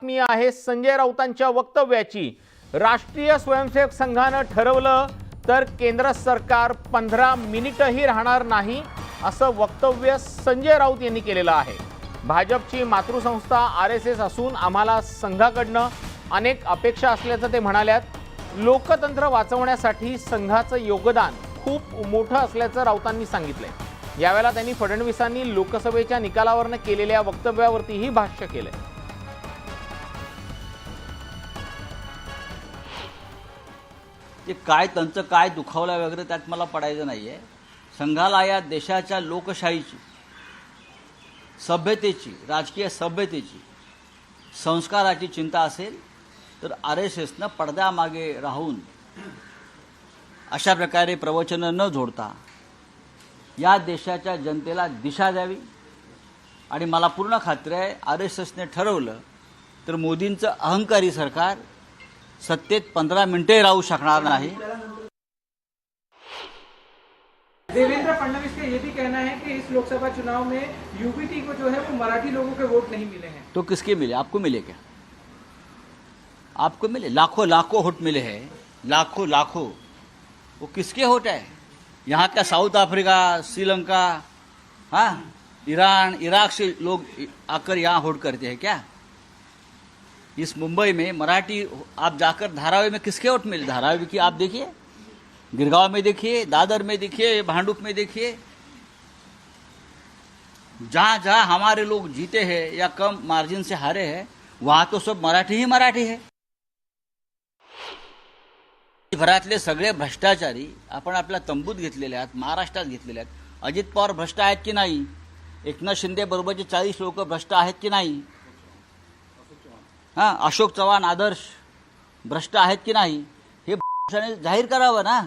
बातमी आहे संजय राऊतांच्या वक्तव्याची। राष्ट्रीय स्वयंसेवक संघाने ठरवलं तर केंद्र सरकार 15 मिनिटही राहणार नाही असं वक्तव्य संजय राऊत यांनी केलेलं आहे। भाजपची मातृसंस्था आरएसएस असून आम्हाला संघाकडनं अनेक अपेक्षा असल्याचं ते म्हणाल्यात। लोकतंत्र वाचवण्यासाठी संघाचं योगदान खूप मोठं असल्याचं राऊतांनी सांगितलंय। यावेळेला त्यांनी फडणवीसांनी लोकसभेच्या निकालावरनं केलेल्या वक्तव्यावरतीही भाष्य केलंय। ते काय त्यांचं काय दुखावलं वगैरे त्यात मला पडायचं नाहीये। संघाला या देशाच्या लोकशाहीची, सभ्यतेची, राजकीय सभ्यतेची, संस्काराची चिंता असेल तर आरएसएसनं पडद्यामागे राहून अशा प्रकारे प्रवचनं न जोडता या देशाच्या जनतेला दिशा द्यावी। आणि मला पूर्ण खात्री आहे आरएसएसने ठरवलं तर मोदींचं अहंकारी सरकार सत्तेत 15 मिनिटे राहू शकणार नाही। देवेंद्र फडणवीस का ये भी कहना है कि इस लोकसभा चुनाव में यूपीटी को जो है वो मराठी लोगों के वोट नहीं मिले हैं। तो किसके मिले? आपको मिले क्या? आपको मिले? लाखों लाखों वोट मिले हैं, लाखों लाखों। वो किसके वोट है? यहाँ का साउथ अफ्रीका, श्रीलंका, हाँ, ईरान, इराक से लोग आकर यहाँ वोट करते हैं क्या? इस मुंबई में मराठी आप जाकर धारावी में किसके वोट मिले? धारावी की आप देखिए, गिरगांव में देखिए, दादर में देखिए, भांडुप में देखिए, जहां जहां हमारे लोग जीते हैं या कम मार्जिन से हारे हैं वहां तो सब मराठी ही मराठी है। भरातले सगळे भ्रष्टाचारी आपण आपल्या तंबूत घेतलेले आहेत, महाराष्ट्रात घेतलेले आहेत। अजित पवार भ्रष्ट आहेत की नाही? एकनाथ शिंदे बरोबरचे 40 लोक भ्रष्ट आहेत की नाही? हां, अशोक चव्हाण आदर्श भ्रष्ट आहेत की नाही? हे जाहीर करावं ना।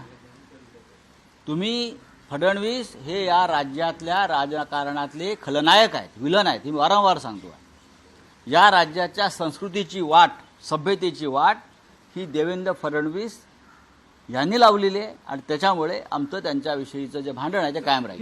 तुम्ही फडणवीस हे या राज्यातल्या राजकारणातले खलनायक आहेत, विलन आहेत, मी वारंवार सांगतो। या राज्याच्या संस्कृतीची वाट, सभ्यतेची वाट ही देवेंद्र फडणवीस यांनी लावलेली आहे आणि त्याच्यामुळे आमचं त्यांच्याविषयीचं जे भांडण आहे ते कायम राहील।